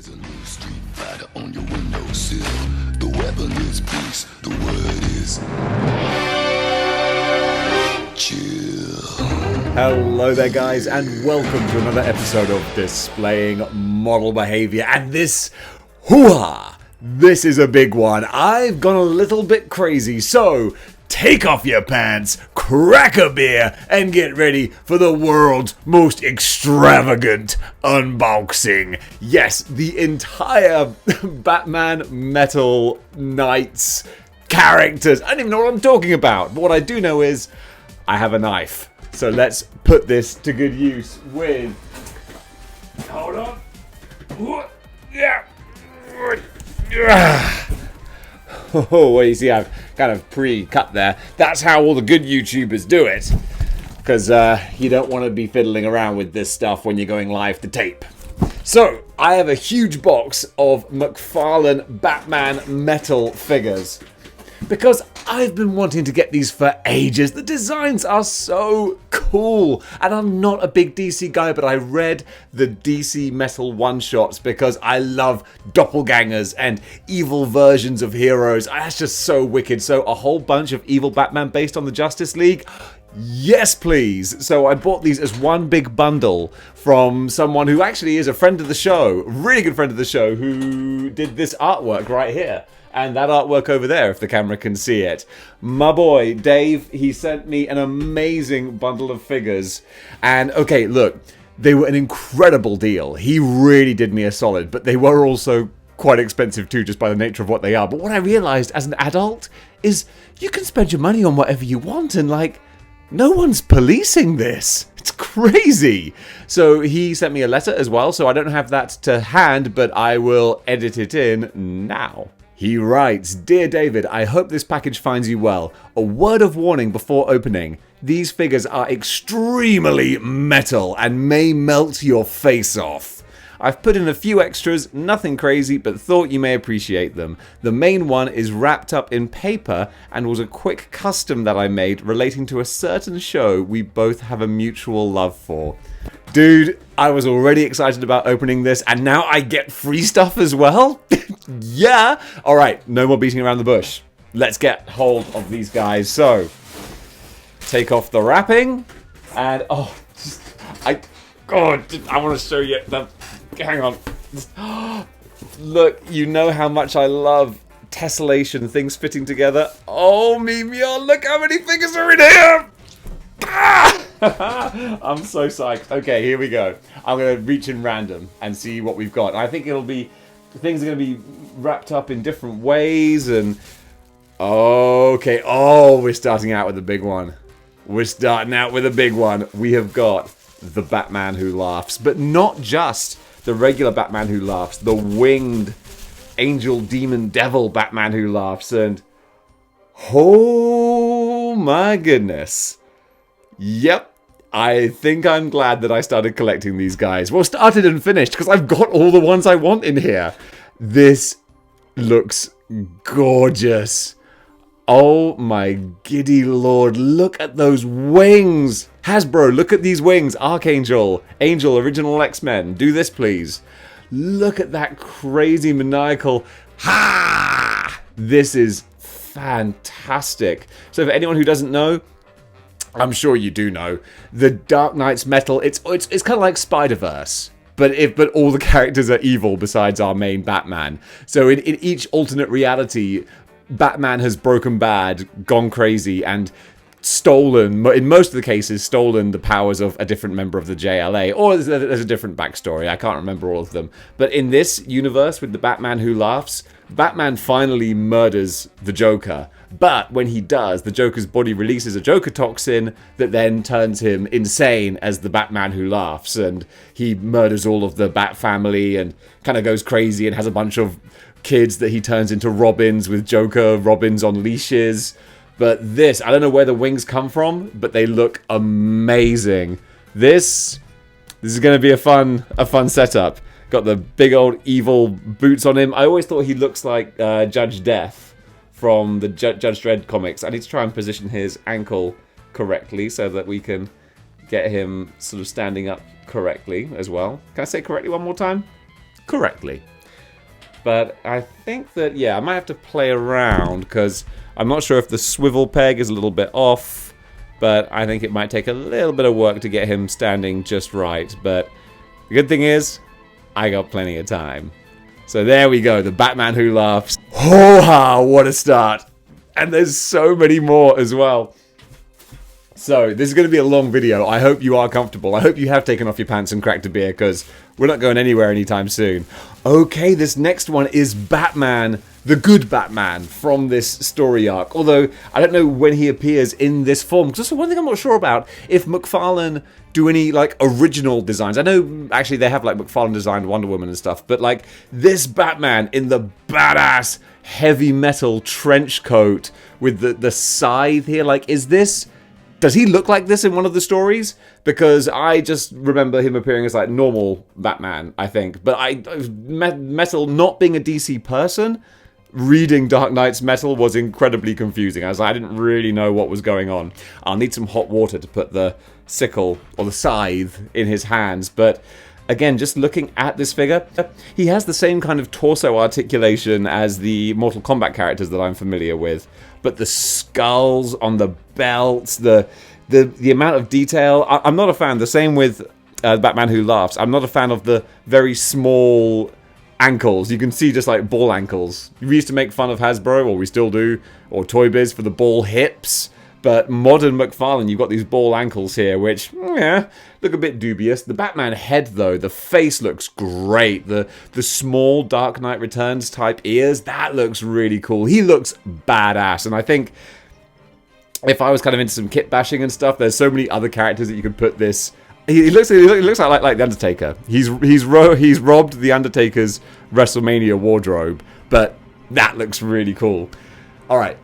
There's a new street fighter on your windowsill. The weapon is peace. The word is chill. Hello there, guys, and welcome to another episode of Displaying Model Behavior. And this, hoo-ha! This is a big one. I've gone a little bit crazy, so take off your pants, crack a beer, and get ready for the world's most extravagant unboxing. Yes, the entire Batman Metal Knights characters. I don't even know what I'm talking about, but what I do know is I have a knife. So let's put this to good use with... Hold on. Yeah. Oh, well, you see, I've kind of pre-cut there. That's how all the good YouTubers do it. Because you don't want to be fiddling around with this stuff when you're going live to tape. So, I have a huge box of McFarlane Batman metal figures. Because I've been wanting to get these for ages. The designs are so cool. And I'm not a big DC guy, but I read the DC metal one-shots because I love doppelgangers and evil versions of heroes. That's just so wicked. So a whole bunch of evil Batman based on the Justice League? Yes, please. So I bought these as one big bundle from someone who actually is a friend of the show, really good friend of the show, who did this artwork right here. And that artwork over there, if the camera can see it. My boy, Dave, he sent me an amazing bundle of figures. And, okay, look, they were an incredible deal. He really did me a solid, but they were also quite expensive too, just by the nature of what they are. But what I realized as an adult is you can spend your money on whatever you want, and, like, no one's policing this. It's crazy. So he sent me a letter as well, so I don't have that to hand, but I will edit it in now. He writes, "Dear David, I hope this package finds you well. A word of warning before opening. These figures are extremely metal and may melt your face off. I've put in a few extras, nothing crazy, but thought you may appreciate them. The main one is wrapped up in paper and was a quick custom that I made relating to a certain show we both have a mutual love for." Dude, I was already excited about opening this, and now I get free stuff as well? Yeah! Alright, no more beating around the bush. Let's get hold of these guys. So, take off the wrapping, and I want to show you the... Hang on. Look, you know how much I love tessellation, things fitting together. Oh, Mimeo, look how many figures are in here! I'm so psyched. Okay, here we go. I'm going to reach in random and see what we've got. I think it'll be... Things are going to be wrapped up in different ways and... Okay. Oh, we're starting out with a big one. We're starting out with a big one. We have got the Batman Who Laughs. But not just the regular Batman Who Laughs. The winged angel, demon, devil Batman Who Laughs. And... Oh my goodness. Yep, I think I'm glad that I started collecting these guys. Well, started and finished, because I've got all the ones I want in here. This looks gorgeous. Oh my giddy lord, look at those wings. Hasbro, look at these wings. Archangel, Angel, Original X-Men. Do this, please. Look at that crazy maniacal... Ha! This is fantastic. So for anyone who doesn't know... I'm sure you do know, the Dark Knight's metal, it's kind of like Spider-Verse, but all the characters are evil besides our main Batman. So in each alternate reality, Batman has broken bad, gone crazy, and stolen, in most of the cases, stolen the powers of a different member of the JLA, or there's a different backstory, I can't remember all of them. But in this universe with the Batman Who Laughs, Batman finally murders the Joker. But when he does, the Joker's body releases a Joker toxin that then turns him insane as the Batman Who Laughs. And he murders all of the Bat family and kind of goes crazy and has a bunch of kids that he turns into Robins with Joker Robins on leashes. But this, I don't know where the wings come from, but they look amazing. This is going to be a fun setup. Got the big old evil boots on him. I always thought he looks like Judge Death from the Judge Dredd comics. I need to try and position his ankle correctly so that we can get him sort of standing up correctly as well. Can I say correctly one more time? correctly. But I think that, yeah, I might have to play around, because I'm not sure if the swivel peg is a little bit off, but I think it might take a little bit of work to get him standing just right. But the good thing is, I got plenty of time. So there we go, the Batman Who Laughs. Oh, what a start. And there's so many more as well. So, this is going to be a long video. I hope you are comfortable. I hope you have taken off your pants and cracked a beer, because we're not going anywhere anytime soon. Okay, this next one is Batman, the good Batman from this story arc. Although, I don't know when he appears in this form. Because one thing I'm not sure about, if McFarlane do any, like, original designs. I know, actually, they have, like, McFarlane designed Wonder Woman and stuff. But, like, this Batman in the badass heavy metal trench coat with the scythe here. Like, is this... Does he look like this in one of the stories? Because I just remember him appearing as, like, normal Batman, I think. But Metal, not being a DC person, reading Dark Knight's Metal was incredibly confusing. I didn't really know what was going on. I'll need some hot water to put the sickle, or the scythe, in his hands. But again, just looking at this figure, he has the same kind of torso articulation as the Mortal Kombat characters that I'm familiar with. But the skulls on the belts, the amount of detail, I'm not a fan. The same with Batman Who Laughs. I'm not a fan of the very small ankles. You can see just like ball ankles. We used to make fun of Hasbro, or we still do, or Toy Biz for the ball hips. But modern McFarlane, you've got these ball ankles here, which, yeah, look a bit dubious. The Batman head, though, the face looks great. The small Dark Knight Returns type ears, that looks really cool. He looks badass. And I think if I was kind of into some kit bashing and stuff, there's so many other characters that you could put this... He looks like The Undertaker. He's robbed The Undertaker's WrestleMania wardrobe, but that looks really cool. All right,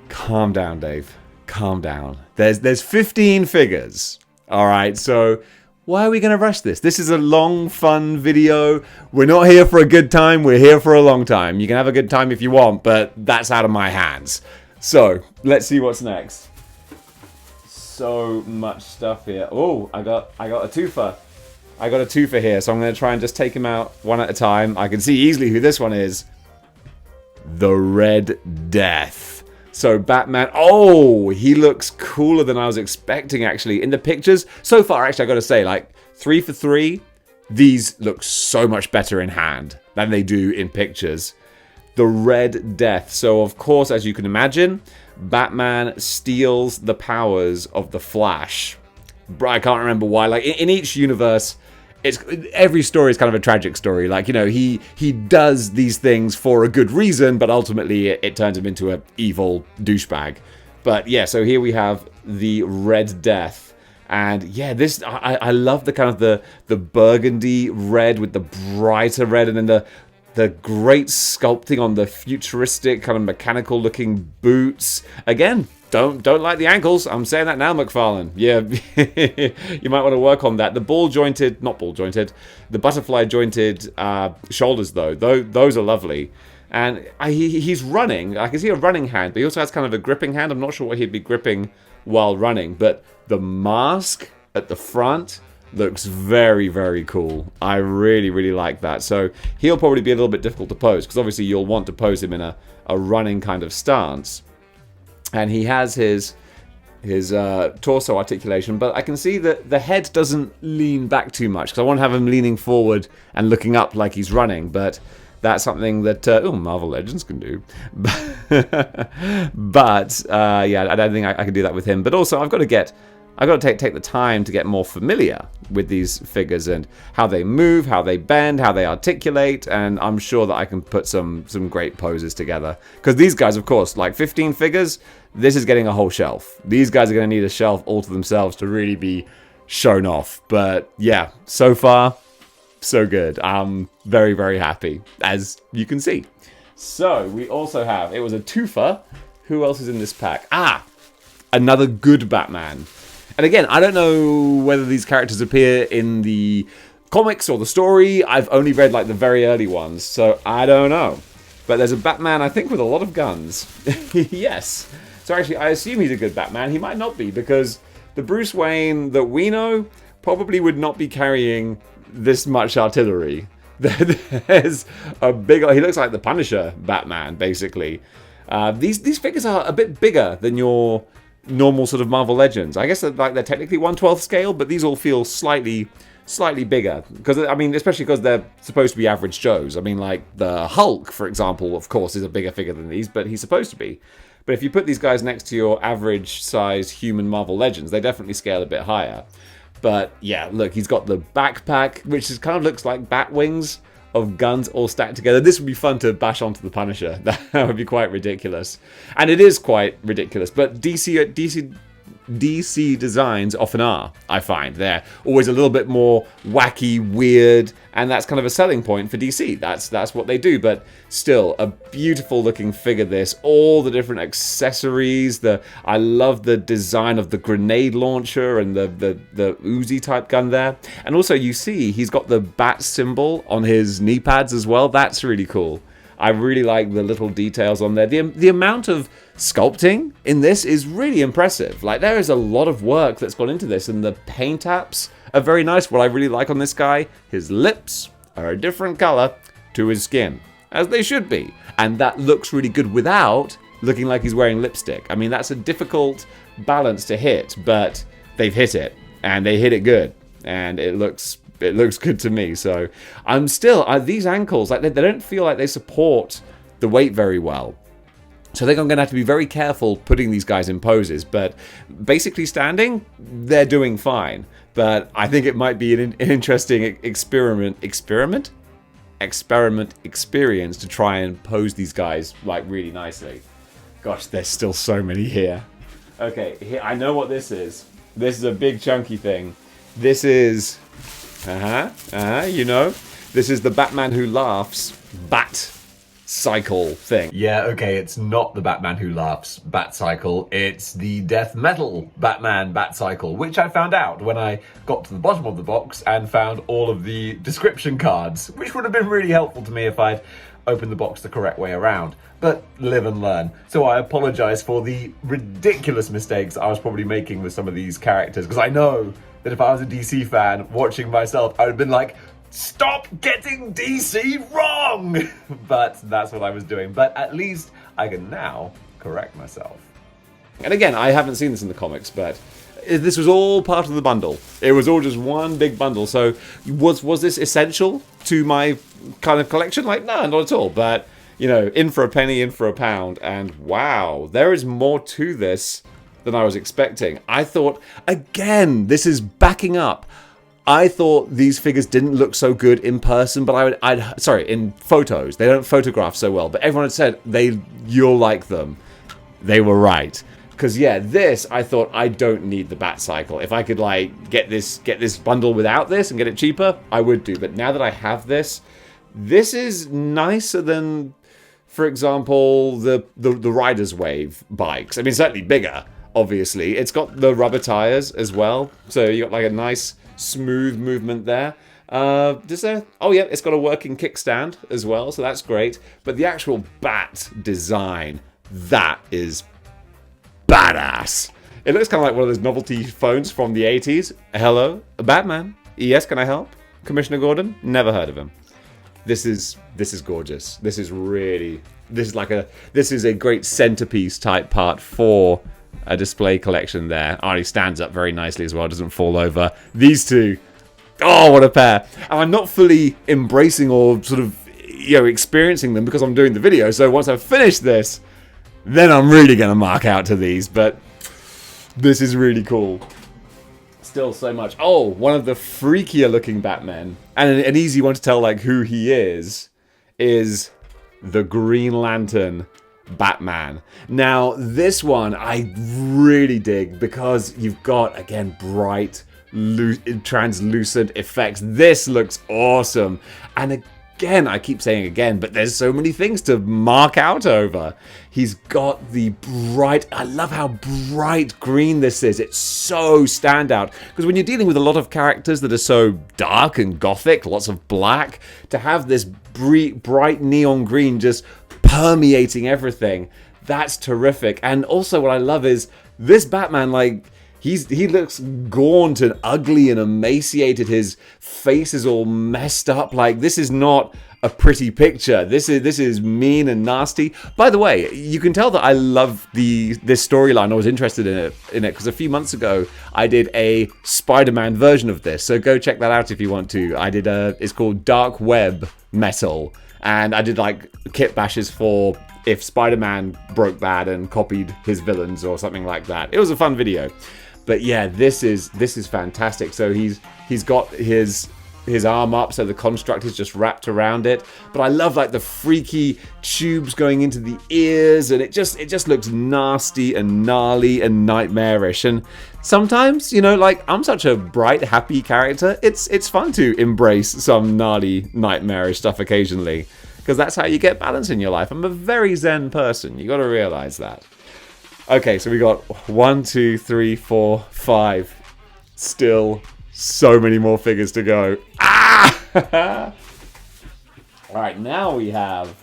calm down, Dave. Calm down. There's 15 figures. All right, so why are we going to rush this? This is a long, fun video. We're not here for a good time. We're here for a long time. You can have a good time if you want, but that's out of my hands. So let's see what's next. So much stuff here. Oh, I got a twofer. I got a twofer here, so I'm going to try and just take him out one at a time. I can see easily who this one is. The Red Death. So Batman, oh, he looks cooler than I was expecting, actually. In the pictures, so far, actually, I got to say, like, 3 for 3, these look so much better in hand than they do in pictures. The Red Death. So, of course, as you can imagine, Batman steals the powers of the Flash. I can't remember why. Like, in each universe... every story is kind of a tragic story. Like, you know, he does these things for a good reason, but ultimately it turns him into an evil douchebag. But yeah, so here we have the Red Death. And yeah, this I love the kind of the burgundy red with the brighter red, and then the great sculpting on the futuristic kind of mechanical looking boots. Again, don't like the ankles. I'm saying that now, McFarlane. Yeah, you might want to work on that. The the butterfly jointed shoulders, though. Those are lovely. And he's running. I can see a running hand, but he also has kind of a gripping hand. I'm not sure what he'd be gripping while running. But the mask at the front looks very, very cool. I really, really like that. So he'll probably be a little bit difficult to pose, because obviously you'll want to pose him in a running kind of stance. And he has his torso articulation, but I can see that the head doesn't lean back too much, because I want to have him leaning forward and looking up like he's running, but that's something that Marvel Legends can do. But yeah, I don't think I can do that with him. But also, I've got to take the time to get more familiar with these figures and how they move, how they bend, how they articulate, and I'm sure that I can put some great poses together. Because these guys, of course, like 15 figures, this is getting a whole shelf. These guys are going to need a shelf all to themselves to really be shown off. But yeah, so far, so good. I'm very, very happy, as you can see. So, we also have, it was a twofer. Who else is in this pack? Another good Batman. And again, I don't know whether these characters appear in the comics or the story. I've only read like the very early ones, so I don't know. But there's a Batman, I think, with a lot of guns. Yes. So actually, I assume he's a good Batman. He might not be, because the Bruce Wayne that we know probably would not be carrying this much artillery. There's a big... He looks like the Punisher Batman, basically. These figures are a bit bigger than your normal sort of Marvel Legends. I guess they're technically 1/12 scale, but these all feel slightly bigger. Because, I mean, especially because they're supposed to be average Joes. I mean, like, the Hulk, for example, of course, is a bigger figure than these, but he's supposed to be. But if you put these guys next to your average-sized human Marvel Legends, they definitely scale a bit higher. But, yeah, look, he's got the backpack, which kind of looks like bat wings of guns all stacked together. This would be fun to bash onto the Punisher. That would be quite ridiculous. And it is quite ridiculous. But DC designs often are, I find. They're always a little bit more wacky, weird, and that's kind of a selling point for DC. That's what they do, but still, a beautiful looking figure this. All the different accessories, I love the design of the grenade launcher and the Uzi type gun there. And also you see he's got the bat symbol on his knee pads as well. That's really cool. I really like the little details on there. The amount of sculpting in this is really impressive. Like, there is a lot of work that's gone into this, and the paint apps are very nice. What I really like on this guy, his lips are a different color to his skin, as they should be. And that looks really good without looking like he's wearing lipstick. I mean, that's a difficult balance to hit, but they've hit it, and they hit it good, and it looks good to me. So I'm still, these ankles, like they don't feel like they support the weight very well. So I think I'm going to have to be very careful putting these guys in poses. But basically standing, they're doing fine. But I think it might be an interesting experiment experience to try and pose these guys like really nicely. Gosh, there's still so many here. Okay, here, I know what this is. This is a big chunky thing. This is... you know, this is the Batman Who Laughs Bat Cycle thing. Yeah, okay, it's not the Batman Who Laughs Bat Cycle, it's the Death Metal Batman Bat Cycle, which I found out when I got to the bottom of the box and found all of the description cards, which would have been really helpful to me if I'd opened the box the correct way around. But live and learn. So I apologize for the ridiculous mistakes I was probably making with some of these characters, because I know that if I was a DC fan watching myself, I would have been like, stop getting DC wrong! But that's what I was doing. But at least I can now correct myself. And again, I haven't seen this in the comics, but this was all part of the bundle. It was all just one big bundle. So was this essential to my kind of collection? Like, no, not at all. But, you know, in for a penny, in for a pound. And wow, there is more to this than I was expecting. I thought, again, this is backing up. I thought these figures didn't look so good in person, but in photos. They don't photograph so well. But everyone had said, you'll like them. They were right. Because, yeah, this, I thought, I don't need the Bat Cycle. If I could, like, get this bundle without this and get it cheaper, I would do. But now that I have this is nicer than, for example, the Rider's Wave bikes. I mean, certainly bigger. Obviously, it's got the rubber tires as well, so you got like a nice smooth movement there. Oh yeah, it's got a working kickstand as well, so that's great. But the actual bat design, that is badass. It looks kind of like one of those novelty phones from the 80s. Hello, Batman. Yes, can I help? Commissioner Gordon? Never heard of him. This is gorgeous. This is a great centerpiece type part for a display collection there. Oh, he stands up very nicely as well, doesn't fall over. These two, oh, what a pair. And I'm not fully embracing or sort of, you know, experiencing them because I'm doing the video. So once I've finished this, then I'm really going to mark out to these. But this is really cool. Still so much. Oh, one of the freakier looking Batmen, and an easy one to tell like who he is the Green Lantern Batman. Now, this one I really dig because you've got, again, bright, translucent effects. This looks awesome. And again, I keep saying again, but there's so many things to mark out over. He's got the bright, I love how bright green this is. It's so standout. Because when you're dealing with a lot of characters that are so dark and gothic, lots of black, to have this bright neon green just permeating everything, that's terrific. And also what I love is this Batman, like, he looks gaunt and ugly and emaciated. His face is all messed up. Like, this is not a pretty picture. This is mean and nasty. By the way, you can tell that I love this storyline. I was interested in it because a few months ago I did a Spider-Man version of this. So go check that out if you want to. It's called Dark Web Metal, and I did like kit bashes for if Spider-Man broke bad and copied his villains or something like that. It was a fun video. But yeah, this is fantastic. So he's got his arm up, so the construct is just wrapped around it. But I love like the freaky tubes going into the ears, and it just looks nasty and gnarly and nightmarish. And sometimes, you know, like, I'm such a bright, happy character. It's fun to embrace some gnarly, nightmarish stuff occasionally, because that's how you get balance in your life. I'm a very zen person. You got to realize that. Okay, so we got 1, 2, 3, 4, 5. Still so many more figures to go. Ah! Alright, now we have...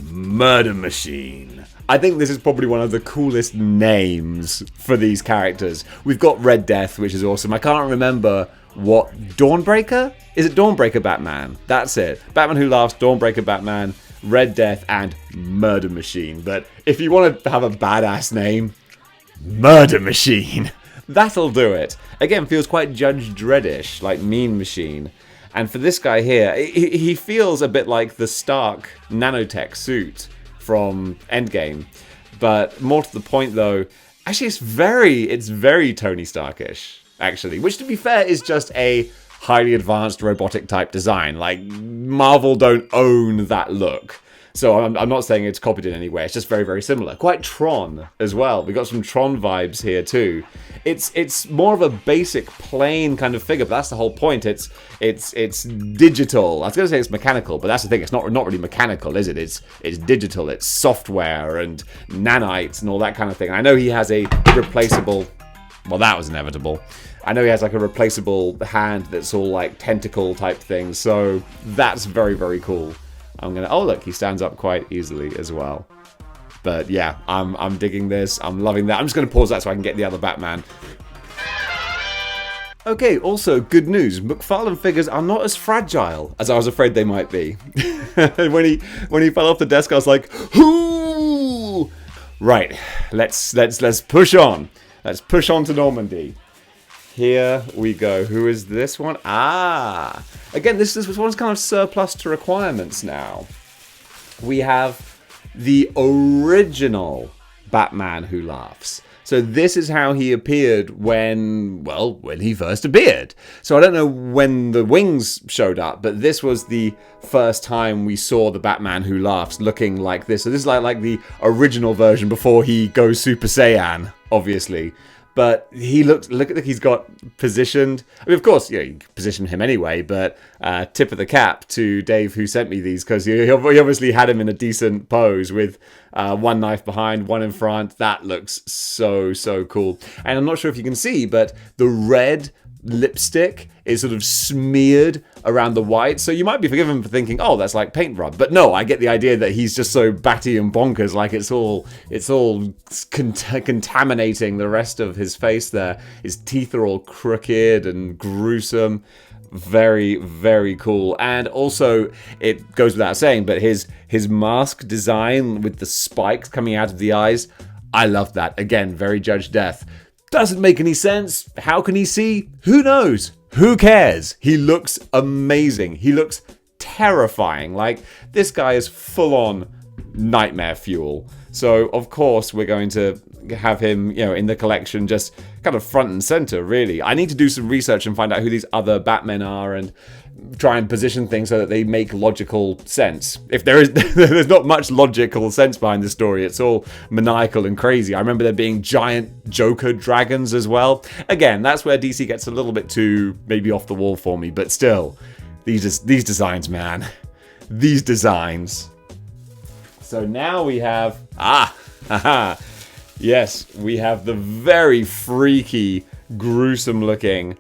Murder Machine. I think this is probably one of the coolest names for these characters. We've got Red Death, which is awesome. I can't remember what... Dawnbreaker? Is it Dawnbreaker Batman? That's it. Batman Who Laughs, Dawnbreaker Batman, Red Death, and Murder Machine. But if you want to have a badass name, Murder Machine. That'll do it. Again, feels quite Judge Dredd-ish, like Mean Machine. And for this guy here, he feels a bit like the Stark nanotech suit from Endgame. But more to the point, though, actually it's very Tony Starkish, actually. Which, to be fair, is just a highly advanced robotic type design. Like, Marvel don't own that look. So I'm not saying it's copied in any way. It's just very similar. Quite Tron as well. We got some Tron vibes here too. It's more of a basic, plain kind of figure, but that's the whole point. It's digital. I was going to say it's mechanical, but that's the thing. It's not really mechanical, is it? It's digital. It's software and nanites and all that kind of thing. I know he has a replaceable. Well, that was inevitable. I know he has like a replaceable hand that's all like tentacle type thing. So that's very cool. Oh look, he stands up quite easily as well. But yeah, I'm digging this. I'm loving that. I'm just going to pause that so I can get the other Batman. Okay, also good news. McFarlane figures are not as fragile as I was afraid they might be. when he fell off the desk, I was like, "Hoo!" Right, let's push on. Let's push on to Normandy. Here we go. Who is this one? Again, this one's kind of surplus to requirements now. We have the original Batman Who Laughs. So this is how he appeared when he first appeared. So I don't know when the wings showed up, but this was the first time we saw the Batman Who Laughs looking like this. So this is like the original version before he goes Super Saiyan, obviously. But look at he's got positioned. I mean, of course, you can position him anyway, but tip of the cap to Dave who sent me these, because he obviously had him in a decent pose with one knife behind, one in front. That looks so cool. And I'm not sure if you can see, but the red lipstick is sort of smeared around the white, so you might be forgiven for thinking, oh, that's like paint rub. But no, I get the idea that he's just so batty and bonkers, like it's all contaminating the rest of his face there. His teeth are all crooked and gruesome. Very cool. And also, it goes without saying, but his mask design with the spikes coming out of the eyes, I love that. Again, very Judge Death. Doesn't make any sense. How can he see? Who knows? Who cares? He looks amazing. He looks terrifying. Like, this guy is full on nightmare fuel. So, of course, we're going to have him, in the collection, just kind of front and center, really. I need to do some research and find out who these other Batmen are and try and position things so that they make logical sense. If there's not much logical sense behind the story, it's all maniacal and crazy. I remember there being giant Joker dragons as well. Again, that's where DC gets a little bit too maybe off the wall for me, but still, these designs, man. These designs. So now we have yes, we have the very freaky, gruesome looking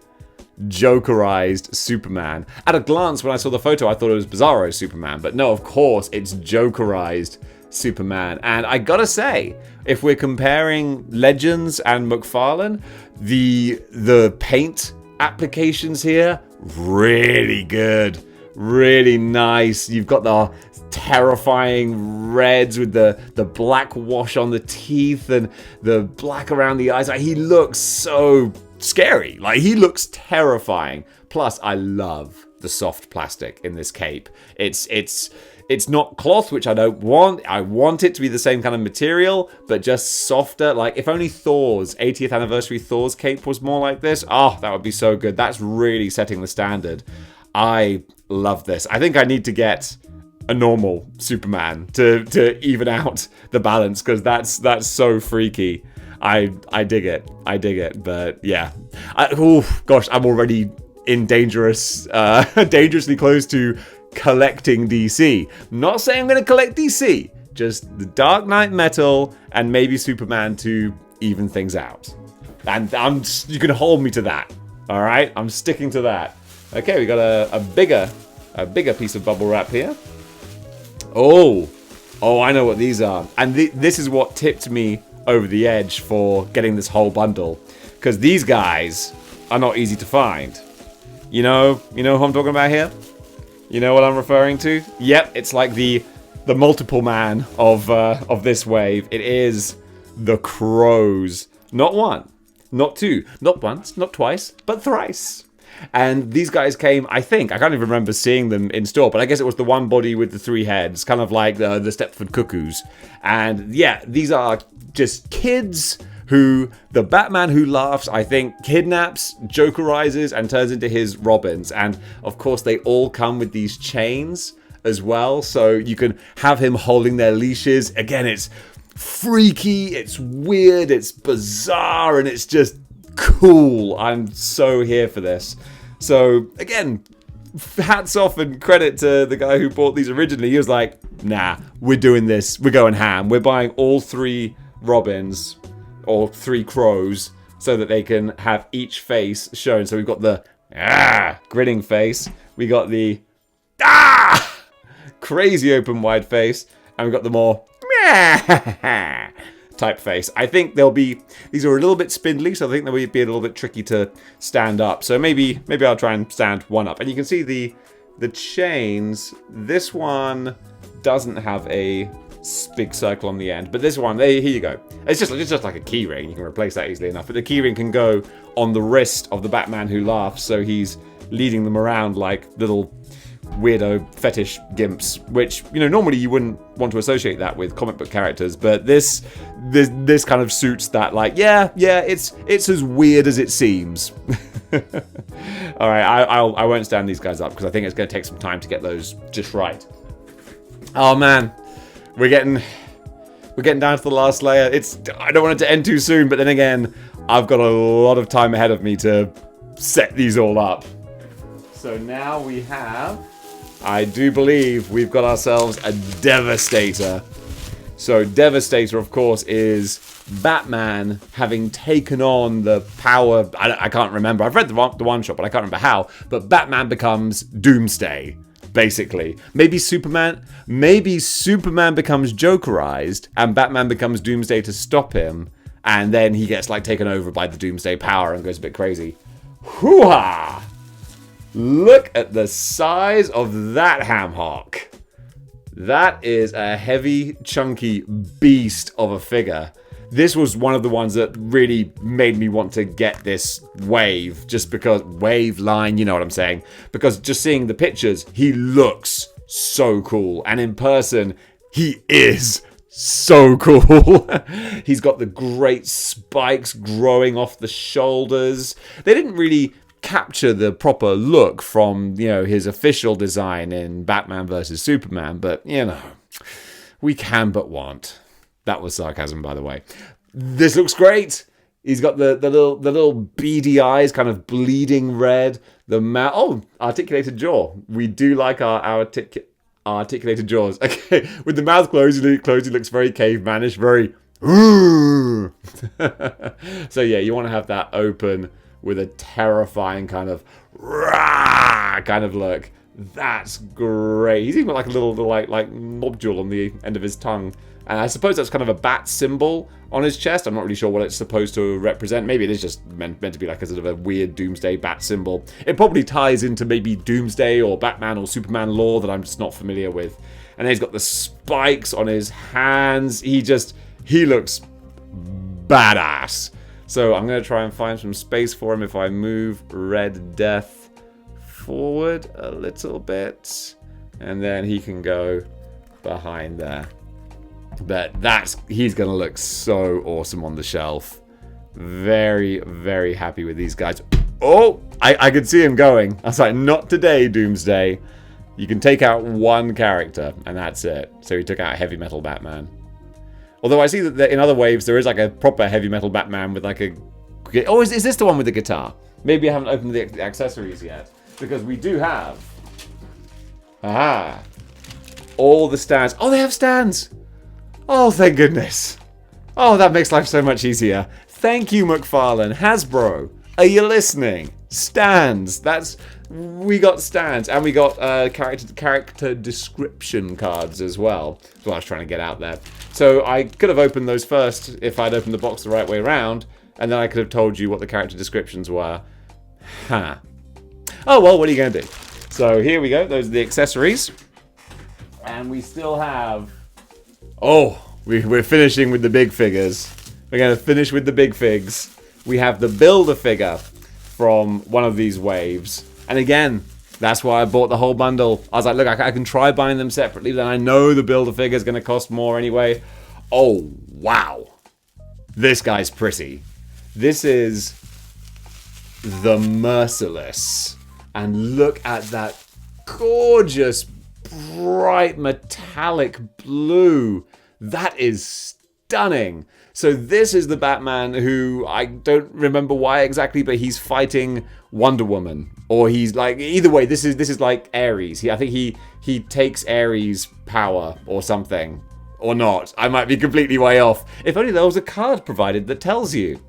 Jokerized Superman. At a glance, when I saw the photo, I thought it was Bizarro Superman, but no, of course, it's Jokerized Superman. And I gotta say, if we're comparing Legends and McFarlane, the paint applications here, really good. Really nice. You've got the terrifying reds with the black wash on the teeth and the black around the eyes. Like, he looks so scary. Like, he looks terrifying. Plus, I love the soft plastic in this cape. It's not cloth, which I don't want. I want it to be the same kind of material, but just softer. Like, if only Thor's 80th anniversary Thor's cape was more like this, oh, that would be so good. That's really setting the standard. I love this. I think I need to get a normal Superman to even out the balance, because that's so freaky. I dig it. I dig it. But yeah, gosh, I'm already in dangerously close to collecting DC. Not saying I'm going to collect DC, just the Dark Knight Metal and maybe Superman to even things out. And you can hold me to that. All right, I'm sticking to that. Okay, we got a bigger piece of bubble wrap here. Oh, I know what these are. And this is what tipped me over the edge for getting this whole bundle. Because these guys are not easy to find. You know who I'm talking about here? You know what I'm referring to? Yep, it's like the multiple man of this wave. It is the Crows. Not one, not two, not once, not twice, but thrice. And these guys came, I can't even remember seeing them in store, but I guess it was the one body with the three heads, kind of like the Stepford Cuckoos. And yeah, these are just kids who the Batman Who Laughs, I think, kidnaps, jokerizes, and turns into his Robins. And of course, they all come with these chains as well, so you can have him holding their leashes. Again, it's freaky, it's weird, it's bizarre, and it's just cool. I'm so here for this. So again, hats off and credit to the guy who bought these originally. He was like, nah, we're doing this, we're going ham, we're buying all three Robins or three Crows so that they can have each face shown. So we've got the grinning face, we got the crazy open wide face, and we've got the more type face. I think these are a little bit spindly, so I think they'll be a little bit tricky to stand up. So maybe I'll try and stand one up. And you can see the chains. This one doesn't have a big circle on the end, but this one, here you go. It's just like a key ring. You can replace that easily enough. But the key ring can go on the wrist of the Batman Who Laughs, so he's leading them around like little weirdo fetish gimps, which normally you wouldn't want to associate that with comic book characters, but this kind of suits that. Like, yeah, it's as weird as it seems. All right, I won't stand these guys up because I think it's going to take some time to get those just right. Oh man, we're getting down to the last layer. I don't want it to end too soon, but then again, I've got a lot of time ahead of me to set these all up. So now we have, I do believe we've got ourselves a Devastator. So Devastator, of course, is Batman having taken on the power. I can't remember. I've read the one shot, but I can't remember how. But Batman becomes Doomsday, basically. Maybe Superman becomes Jokerized, and Batman becomes Doomsday to stop him, and then he gets taken over by the Doomsday power and goes a bit crazy. Hoo-ha! Look at the size of that ham hock. That is a heavy, chunky beast of a figure. This was one of the ones that really made me want to get this wave, just because wave line, you know what I'm saying? Because just seeing the pictures, he looks so cool. And in person, he is so cool. He's got the great spikes growing off the shoulders. They didn't really capture the proper look from his official design in Batman vs Superman, but we can but want. That was sarcasm, by the way. This looks great. He's got the little beady eyes, kind of bleeding red. The mouth, articulated jaw. We do like our articulated jaws. Okay, with the mouth closed, he looks very cavemanish, very. So yeah, you want to have that open with a terrifying kind of look. That's great. He's even got like a little like nodule on the end of his tongue. And I suppose that's kind of a bat symbol on his chest. I'm not really sure what it's supposed to represent. Maybe it is just meant to be like a sort of a weird Doomsday bat symbol. It probably ties into maybe Doomsday or Batman or Superman lore that I'm just not familiar with. And then he's got the spikes on his hands. He looks badass. So I'm going to try and find some space for him if I move Red Death forward a little bit. And then he can go behind there. But he's going to look so awesome on the shelf. Very, very happy with these guys. Oh, I could see him going. I was like, not today, Doomsday. You can take out one character, and that's it. So he took out Heavy Metal Batman. Although I see that in other waves, there is like a proper Heavy Metal Batman with like a... Oh, is this the one with the guitar? Maybe I haven't opened the accessories yet. Because we do have... Aha. All the stands. Oh, they have stands! Oh, thank goodness. Oh, that makes life so much easier. Thank you, McFarlane. Hasbro, are you listening? Stands. We got stands. And we got character description cards as well. That's what I was trying to get out there. So I could have opened those first if I'd opened the box the right way around. And then I could have told you what the character descriptions were. Huh. Oh, well, what are you going to do? So here we go. Those are the accessories. And we still have... Oh, we're finishing with the big figures. We're going to finish with the big figs. We have the Build-A-Figure from one of these waves. And again, that's why I bought the whole bundle. I was like, look, I can try buying them separately. Then I know the Build-A-Figure is going to cost more anyway. Oh, wow. This guy's pretty. This is the Merciless. And look at that gorgeous, bright, metallic blue. That is stunning. So this is the Batman who, I don't remember why exactly, but he's fighting Wonder Woman. Or he's like, either way, this is like Ares. I think he takes Ares' power or something. Or not. I might be completely way off. If only there was a card provided that tells you.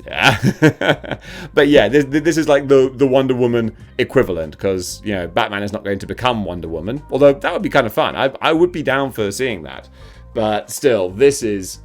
Yeah. But yeah, this is like the Wonder Woman equivalent, because, you know, Batman is not going to become Wonder Woman. Although that would be kind of fun. I would be down for seeing that. But still, this is...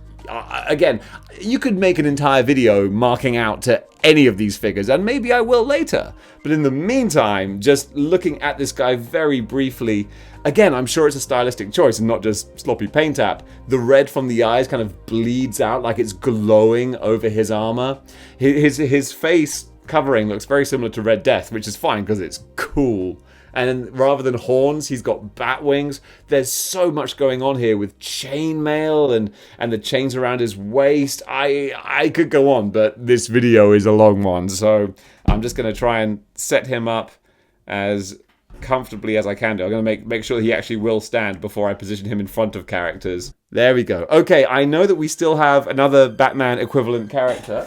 again, you could make an entire video marking out to any of these figures, and maybe I will later. But in the meantime, just looking at this guy very briefly, again, I'm sure it's a stylistic choice and not just sloppy paint app. The red from the eyes kind of bleeds out like it's glowing over his armor. His face covering looks very similar to Red Death, which is fine because it's cool. And rather than horns, he's got bat wings. There's so much going on here with chainmail and the chains around his waist. I could go on, but this video is a long one, so I'm just going to try and set him up as comfortably as I can do. I'm going to make sure he actually will stand before I position him in front of characters. There we go. Okay, I know that we still have another Batman equivalent character.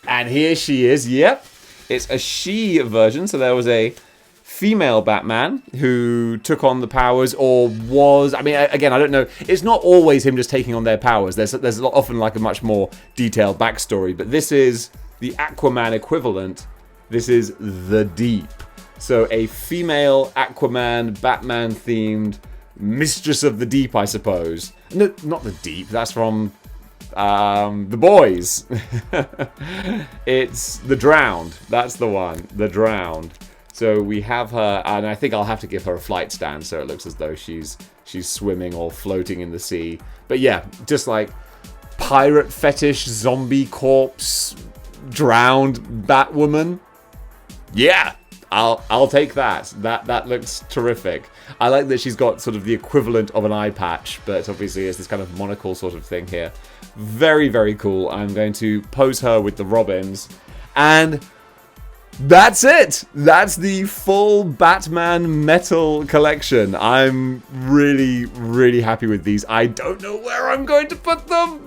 And here she is. Yep, it's a she version, so there was a female Batman who took on the powers, or was... I mean, again, I don't know. It's not always him just taking on their powers. There's often like a much more detailed backstory. But this is the Aquaman equivalent. This is the Deep. So a female Aquaman, Batman-themed Mistress of the Deep, I suppose. No, not the Deep. That's from The Boys. It's The Drowned. That's the one. The Drowned. So we have her, and I think I'll have to give her a flight stand so it looks as though she's swimming or floating in the sea. But yeah, just like pirate fetish, zombie corpse, drowned Batwoman. Yeah, I'll take that. That looks terrific. I like that she's got sort of the equivalent of an eye patch, but obviously it's this kind of monocle sort of thing here. Very, very cool. I'm going to pose her with the Robins, and that's it! That's the full Batman Metal collection. I'm really, really happy with these. I don't know where I'm going to put them,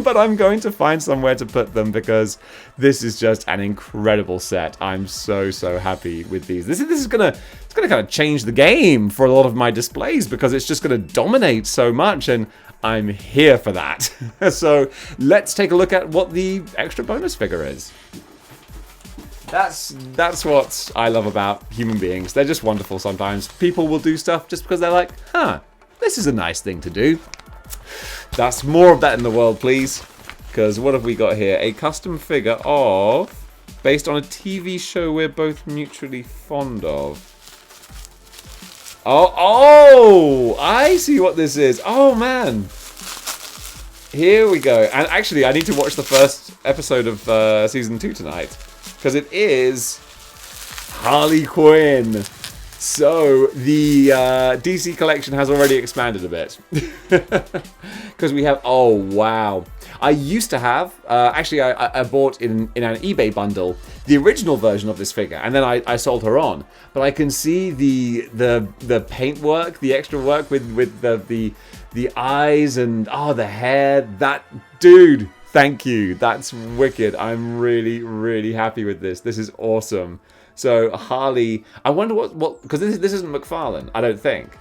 but I'm going to find somewhere to put them because this is just an incredible set. I'm so, so happy with these. This is gonna kind of change the game for a lot of my displays because it's just gonna dominate so much, and I'm here for that. So let's take a look at what the extra bonus figure is. That's what I love about human beings. They're just wonderful sometimes. People will do stuff just because they're like, this is a nice thing to do. That's more of that in the world, please. Because what have we got here? A custom figure of... based on a TV show we're both mutually fond of. Oh, I see what this is. Oh, man. Here we go. And actually, I need to watch the first episode of Season 2 tonight. Because it is Harley Quinn. So, the DC collection has already expanded a bit. Because we have... oh, wow. I used to have... actually, I bought in an eBay bundle the original version of this figure. And then I sold her on. But I can see the paint work, the extra work with the eyes and... the hair. That... dude, thank you. That's wicked. I'm really, really happy with this. This is awesome. So Harley, I wonder what because this isn't McFarlane, I don't think.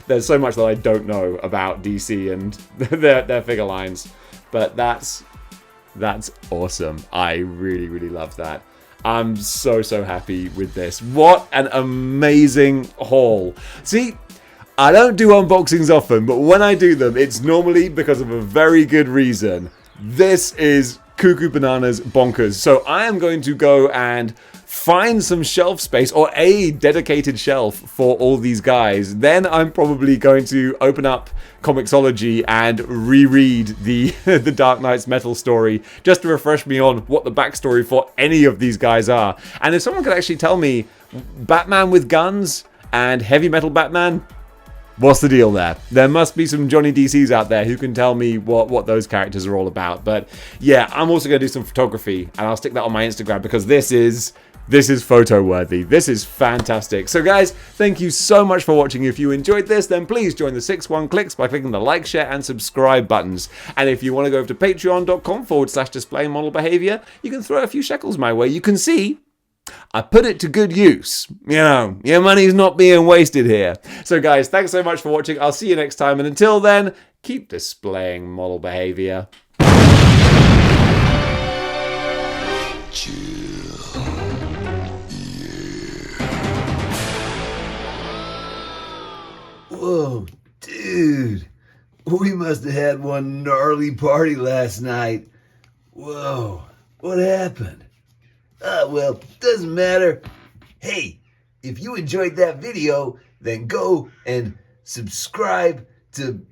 There's so much that I don't know about DC and their figure lines, but that's awesome. I really, really love that. I'm so happy with this. What an amazing haul. See, I don't do unboxings often, but when I do them, it's normally because of a very good reason. This is cuckoo bananas bonkers. So I am going to go and find some shelf space or a dedicated shelf for all these guys. Then I'm probably going to open up Comixology and reread the the Dark Knight's Metal story just to refresh me on what the backstory for any of these guys are. And if someone could actually tell me Batman with guns and Heavy Metal Batman, what's the deal there? There must be some Johnny DCs out there who can tell me what those characters are all about. But yeah, I'm also going to do some photography, and I'll stick that on my Instagram because this is photo worthy. This is fantastic. So guys, thank you so much for watching. If you enjoyed this, then please join the 6-1 Clicks by clicking the like, share, and subscribe buttons. And if you want to go over to patreon.com/display model behavior, you can throw a few shekels my way. You can see I put it to good use. You know, your money's not being wasted here. So guys, thanks so much for watching. I'll see you next time. And until then, keep displaying model behavior. Chill. Yeah. Whoa, dude. We must have had one gnarly party last night. Whoa, what happened? Well, doesn't matter. Hey, if you enjoyed that video, then go and subscribe to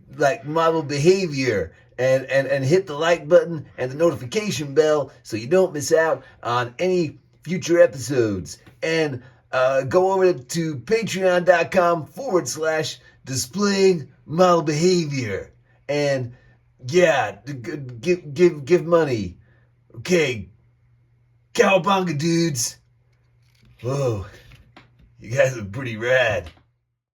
Model Behavior and hit the like button and the notification bell so you don't miss out on any future episodes. And go over to patreon.com/displaying model behavior. And yeah, give money. Okay. Cowabunga, dudes. Whoa, you guys are pretty rad.